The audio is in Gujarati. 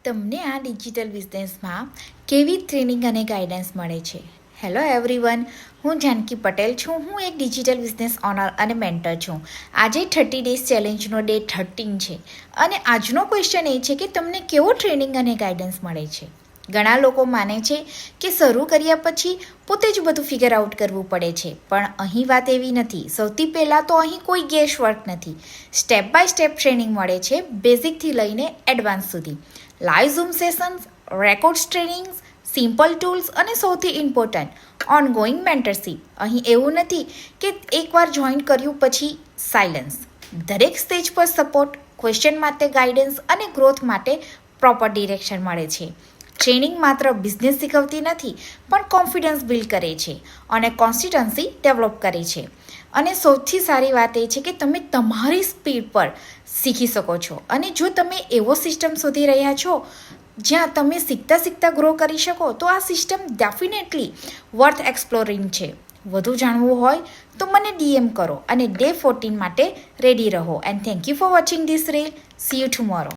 તમને આ ડિજિટલ બિઝનેસમાં કેવી ટ્રેનિંગ અને ગાઈડન્સ મળે છે? હેલો એવરીવન, હું જાનકી પટેલ છું. હું એક ડિજિટલ બિઝનેસ ઓનર અને મેન્ટર છું. આજે 30 ડેઝ ચેલેન્જનો ડે 13 છે અને આજનો ક્વેશ્ચન એ છે કે તમને કેવો ટ્રેનિંગ અને ગાઈડન્સ મળે છે. ઘણા લોકો માને છે કે શરૂ કર્યા પછી પોતે જ બધું ફિગર આઉટ કરવું પડે છે, પણ અહીં વાત એવી નથી. સૌથી પહેલાં તો અહીં કોઈ ગેસ વર્ક નથી. સ્ટેપ બાય સ્ટેપ ટ્રેનિંગ મળે છે, બેઝિકથી લઈને એડવાન્સ સુધી. Live zoom sessions, records trainings, simple tools અને સૌથી ઇમ્પોર્ટન્ટ ઓનગોઈંગ મેન્ટરશીપ. અહીં એવું નથી કે એકવાર જોઈન કર્યું પછી સાયલન્સ. દરેક સ્ટેજ પર સપોર્ટ, ક્વેશ્ચન માટે ગાઈડન્સ અને ગ્રોથ માટે પ્રોપર ડિરેક્શન મળે છે. ટ્રેનિંગ માત્ર બિઝનેસ શીખવતી નથી, પણ કોન્ફિડન્સ બિલ્ડ કરે છે અને કોન્સિસ્ટન્સી ડેવલપ કરે છે. અને સૌથી સારી વાત એ છે કે તમે તમારી સ્પીડ પર શીખી શકો છો. અને જો તમે એવો સિસ્ટમ શોધી રહ્યા છો જ્યાં તમે શીખતા ગ્રો કરી શકો, તો આ સિસ્ટમ ડેફિનેટલી વર્થ એક્સપ્લોરિંગ છે. વધુ જાણવું હોય તો મને DM કરો અને ડે 14 માટે રેડી રહો. And thank you for watching this reel. C you tomorrow.